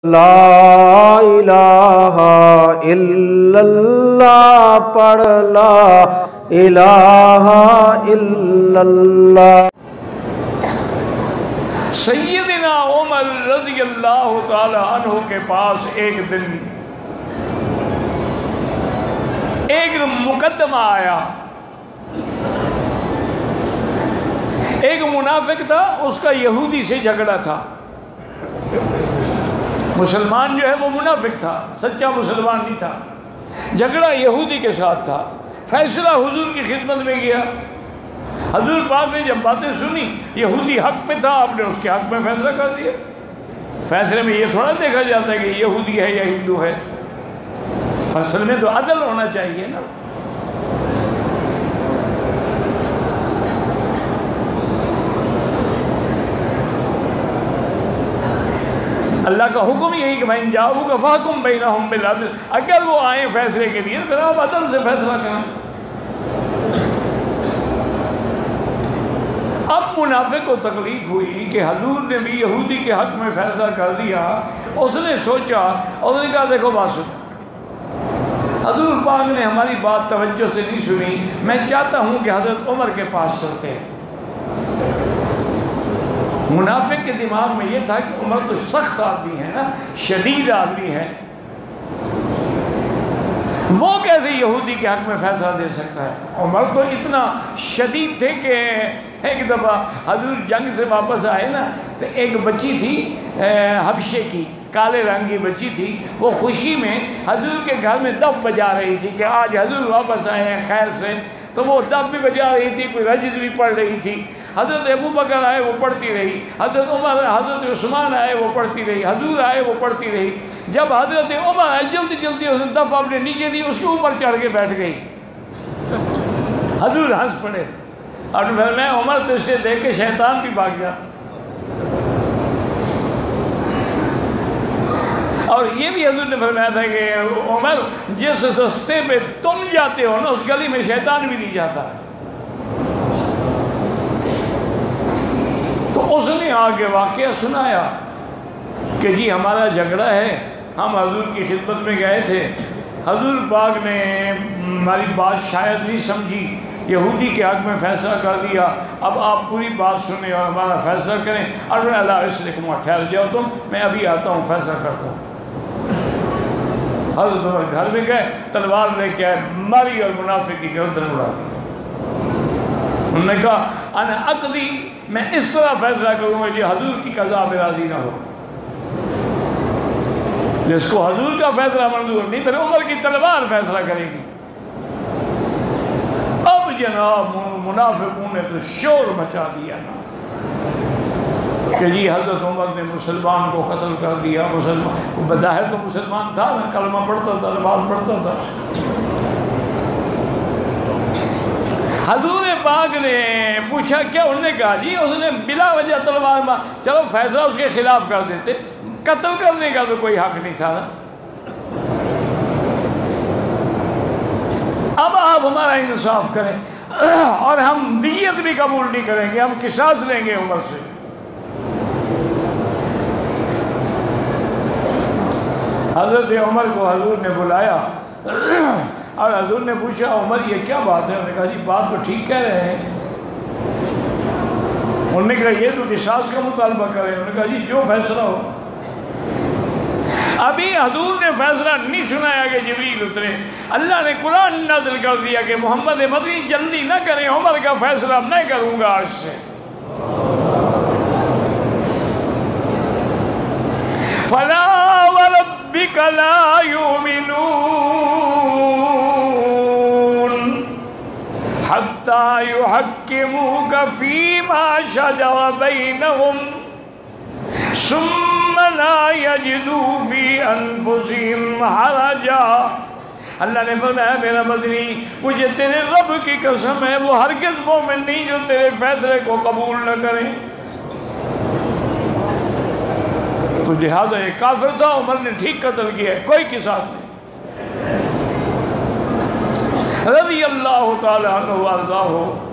لا الہ الا اللہ پڑھ لا الہ الا اللہ۔ سیدنا عمر رضی اللہ تعالی عنہ کے پاس ایک دن ایک مقدمہ آیا۔ ایک منافق تھا، اس کا یہودی سے جھگڑا تھا۔ مسلمان جو ہے وہ منافق تھا، سچا مسلمان نہیں تھا۔ جھگڑا یہودی کے ساتھ تھا۔ فیصلہ حضور کی خدمت میں گیا۔ حضور پاک نے جب باتیں سنی، یہودی حق پہ تھا، آپ نے اس کے حق میں فیصلہ کر دیا۔ فیصلے میں یہ تھوڑا دیکھا جاتا ہے کہ یہودی ہے یا ہندو ہے، فیصلے میں تو عدل ہونا چاہیے نا۔ اللہ کا حکم یہی کہ بھائی جاؤ کا فحکم بینہم بالعدل، اگر وہ آئیں فیصلے کے لیے پھر آپ عدل سے فیصلہ کریں۔ اب منافق کو تکلیف ہوئی کہ حضور نے بھی یہودی کے حق میں فیصلہ کر دیا۔ اس نے سوچا، اس نے کہا دیکھو بات سنو، حضور پاک نے ہماری بات توجہ سے نہیں سنی، میں چاہتا ہوں کہ حضرت عمر کے پاس چلتے ہیں۔ منافق کے دماغ میں یہ تھا کہ عمر تو سخت آدمی ہے نا، شدید آدمی ہے، وہ کیسے یہودی کے حق میں فیصلہ دے سکتا ہے۔ عمر تو اتنا شدید تھے کہ ایک دفعہ حضور جنگ سے واپس آئے نا، تو ایک بچی تھی حبشے کی، کالے رنگ کی بچی تھی، وہ خوشی میں حضور کے گھر میں دف بجا رہی تھی کہ آج حضور واپس آئے ہیں خیر سے، تو وہ دف بھی بجا رہی تھی، کوئی رجز بھی پڑھ رہی تھی۔ حضرت ابو بکر آئے، وہ پڑھتی رہی، حضرت عمر، حضرت عثمان آئے، وہ پڑھتی رہی، حضور آئے، وہ پڑھتی رہی۔ جب حضرت عمر آئے، جلدی جلدی اس نے دف اپنے نیچے دی، اس کے اوپر چڑھ کے بیٹھ گئی۔ حضور ہنس پڑے اور میں عمر تو اس سے دیکھ کے شیطان بھی بھاگ گیا۔ اور یہ بھی حضور نے فرمایا تھا کہ عمر جس رستے پہ تم جاتے ہو نا، اس گلی میں شیطان بھی نہیں جاتا۔ تو اس نے آگے واقعہ سنایا کہ جی ہمارا جھگڑا ہے، ہم حضور کی خدمت میں گئے تھے، حضور پاک نے ہماری بات شاید نہیں سمجھی، یہودی کے حق میں فیصلہ کر دیا، اب آپ پوری بات سنیں اور ہمارا فیصلہ کریں۔ اور اللہ اسلکم، ٹھہر جاؤ تم، میں ابھی آتا ہوں، فیصلہ کرتا ہوں۔ حضرت گھر میں گئے، تلوار لے کے آئے، ماری اور منافق کی گردن اڑا دی۔ انہوں نے کہا انا اقضی، میں اس طرح فیصلہ کروں گا کہ حضور کی قضا پہ راضی نہ ہو۔ جس کو حضور کا فیصلہ منظور نہیں، پھر عمر کی تلوار فیصلہ کرے گی۔ اب جناب منافقوں نے تو شور مچا دیا نا کہ جی حضرت عمر نے مسلمان کو قتل کر دیا۔ مسلمان بظاہر تو مسلمان تھا، کلمہ پڑھتا تھا، نماز پڑھتا تھا۔ حضور پاک نے پوچھا کیا؟ انہوں نے کہا جی اس نے بلا وجہ تلوار مار، چلو فیصلہ اس کے خلاف کر دیتے، قتل کرنے کا تو کوئی حق نہیں تھا نا۔ اب آپ ہمارا انصاف کریں اور ہم دیت بھی قبول نہیں کریں گے، ہم قصاص لیں گے عمر سے۔ حضرت عمر کو حضور نے بلایا اور حضور نے پوچھا عمر یہ کیا بات ہے؟ انہوں نے کہا جی بات تو ٹھیک کہہ رہے ہیں۔ انہوں نے کہا یہ تو قصاص کا مطالبہ کریں۔ انہوں نے کہا جی جو فیصلہ ہو۔ ابھی حضور نے فیصلہ نہیں سنایا کہ جبریل اترے، اللہ نے قرآن نازل کر دیا کہ محمد مدنی جلدی نہ کریں، عمر کا فیصلہ میں کروں گا آج سے۔ فلا وربک لا یؤمنون حتی یحکموک فیما شجر بینہم ثم لا یجدوا فی انفسہم حرجا۔ اللہ نے فرمایا میرا مدنی مجھے تیرے رب کی قسم ہے، وہ ہرگز مومن نہیں جو تیرے فیصلے کو قبول نہ کریں۔ تو لہذا ایک کافر تھا، عمر نے ٹھیک قتل کیا، کوئی قصاص نہیں۔ رضی اللہ تعالی عنہ وارضاہ۔